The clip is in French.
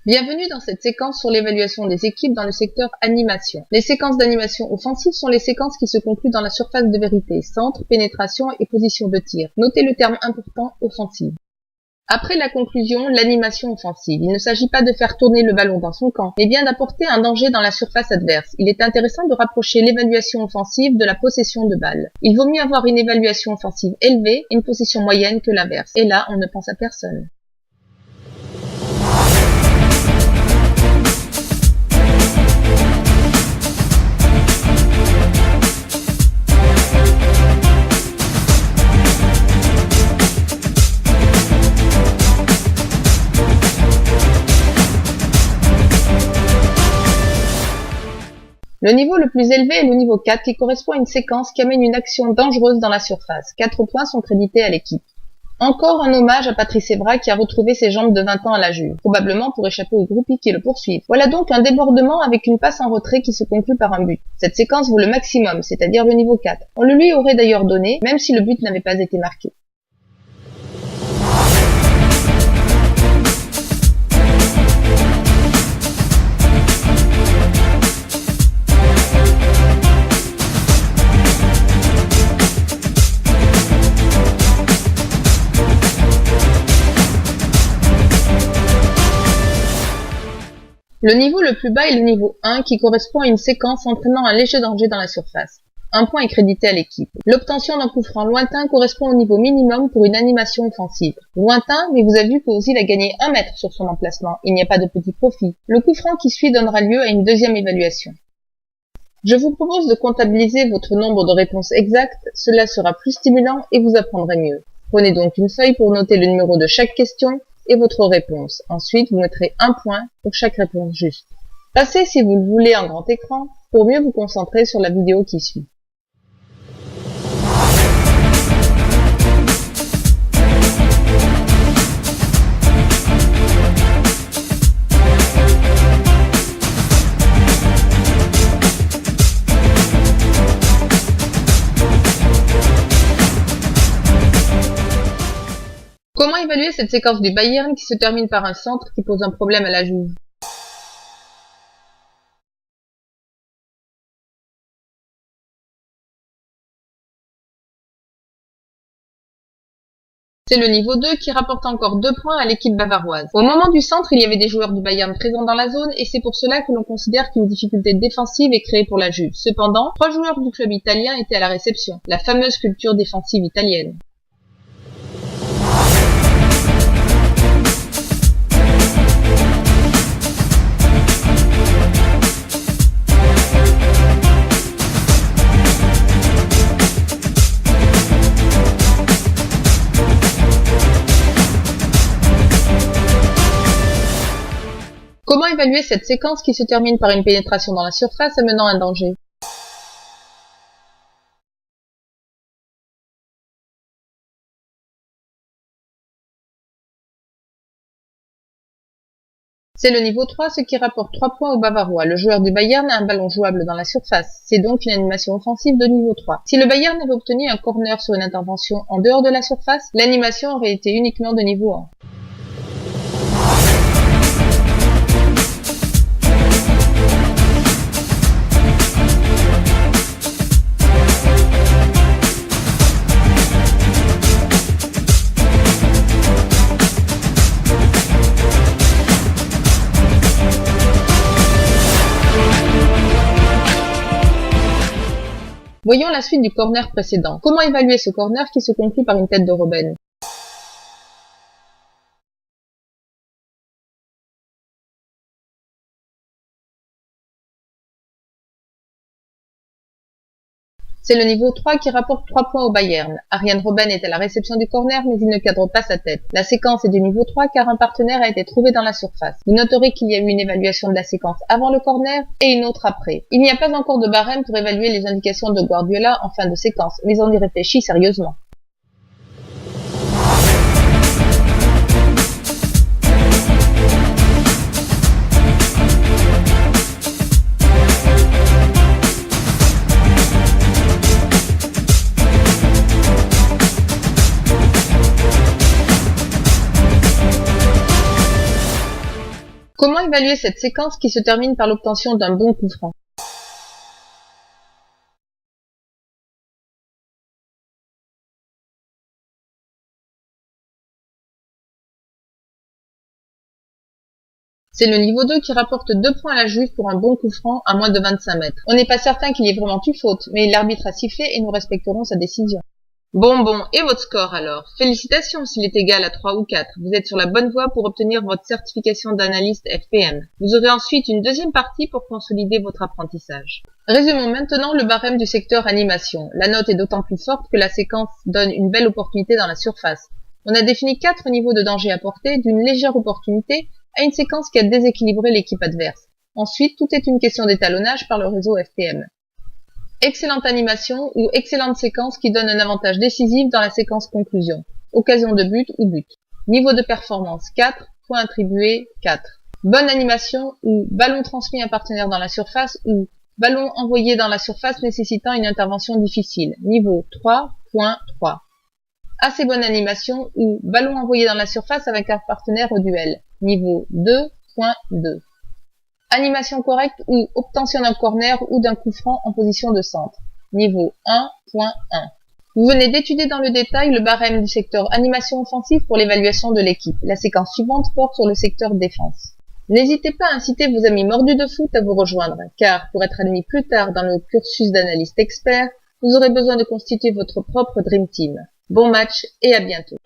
Bienvenue dans cette séquence sur l'évaluation des équipes dans le secteur animation. Les séquences d'animation offensive sont les séquences qui se concluent dans la surface de vérité, centre, pénétration et position de tir. Notez le terme important, offensive. Après la conclusion, l'animation offensive. Il ne s'agit pas de faire tourner le ballon dans son camp, mais bien d'apporter un danger dans la surface adverse. Il est intéressant de rapprocher l'évaluation offensive de la possession de balle. Il vaut mieux avoir une évaluation offensive élevée et une possession moyenne que l'inverse. Et là, on ne pense à personne. Le niveau le plus élevé est le niveau 4 qui correspond à une séquence qui amène une action dangereuse dans la surface. 4 points sont crédités à l'équipe. Encore un hommage à Patrice Evra qui a retrouvé ses jambes de 20 ans à la Juve, probablement pour échapper aux groupies qui le poursuivent. Voilà donc un débordement avec une passe en retrait qui se conclut par un but. Cette séquence vaut le maximum, c'est-à-dire le niveau 4. On le lui aurait d'ailleurs donné, même si le but n'avait pas été marqué. Le niveau le plus bas est le niveau 1 qui correspond à une séquence entraînant un léger danger dans la surface. Un point est crédité à l'équipe. L'obtention d'un coup franc lointain correspond au niveau minimum pour une animation offensive. Lointain, mais vous avez vu qu'Ozil a gagné 1 mètre sur son emplacement. Il n'y a pas de petit profit. Le coup franc qui suit donnera lieu à une deuxième évaluation. Je vous propose de comptabiliser votre nombre de réponses exactes. Cela sera plus stimulant et vous apprendrez mieux. Prenez donc une feuille pour noter le numéro de chaque question et votre réponse. Ensuite, vous mettrez un point pour chaque réponse juste. Passez, si vous le voulez, en grand écran pour mieux vous concentrer sur la vidéo qui suit. Comment évaluer cette séquence du Bayern qui se termine par un centre qui pose un problème à la Juve? C'est le niveau 2 qui rapporte encore 2 points à l'équipe bavaroise. Au moment du centre, il y avait des joueurs du Bayern présents dans la zone et c'est pour cela que l'on considère qu'une difficulté défensive est créée pour la Juve. Cependant, 3 joueurs du club italien étaient à la réception, la fameuse culture défensive italienne. Comment évaluer cette séquence qui se termine par une pénétration dans la surface amenant un danger? C'est le niveau 3, ce qui rapporte 3 points aux Bavarois. Le joueur du Bayern a un ballon jouable dans la surface. C'est donc une animation offensive de niveau 3. Si le Bayern avait obtenu un corner sur une intervention en dehors de la surface, l'animation aurait été uniquement de niveau 1. Voyons la suite du corner précédent. Comment évaluer ce corner qui se conclut par une tête de Robben? C'est le niveau 3 qui rapporte 3 points au Bayern. Arjen Robben est à la réception du corner mais il ne cadre pas sa tête. La séquence est du niveau 3 car un partenaire a été trouvé dans la surface. Vous noterez qu'il y a eu une évaluation de la séquence avant le corner et une autre après. Il n'y a pas encore de barème pour évaluer les indications de Guardiola en fin de séquence, mais on y réfléchit sérieusement. Comment évaluer cette séquence qui se termine par l'obtention d'un bon coup franc? C'est le niveau 2 qui rapporte 2 points à la juge pour un bon coup franc à moins de 25 mètres. On n'est pas certain qu'il y ait vraiment eu faute, mais l'arbitre a sifflé et nous respecterons sa décision. Bon, et votre score alors? Félicitations s'il est égal à 3 ou 4. Vous êtes sur la bonne voie pour obtenir votre certification d'analyste FPM. Vous aurez ensuite une deuxième partie pour consolider votre apprentissage. Résumons maintenant le barème du secteur animation. La note est d'autant plus forte que la séquence donne une belle opportunité dans la surface. On a défini 4 niveaux de danger à portée, d'une légère opportunité à une séquence qui a déséquilibré l'équipe adverse. Ensuite, tout est une question d'étalonnage par le réseau FPM. Excellente animation ou excellente séquence qui donne un avantage décisif dans la séquence conclusion. Occasion de but ou but. Niveau de performance 4, points attribués 4. Bonne animation ou ballon transmis à un partenaire dans la surface ou ballon envoyé dans la surface nécessitant une intervention difficile. Niveau 3.3. Assez bonne animation ou ballon envoyé dans la surface avec un partenaire au duel. Niveau 2.2. Animation correcte ou obtention d'un corner ou d'un coup franc en position de centre. Niveau 1.1. Vous venez d'étudier dans le détail le barème du secteur animation offensive pour l'évaluation de l'équipe. La séquence suivante porte sur le secteur défense. N'hésitez pas à inciter vos amis mordus de foot à vous rejoindre, car pour être admis plus tard dans le cursus d'analyste expert, vous aurez besoin de constituer votre propre Dream Team. Bon match et à bientôt.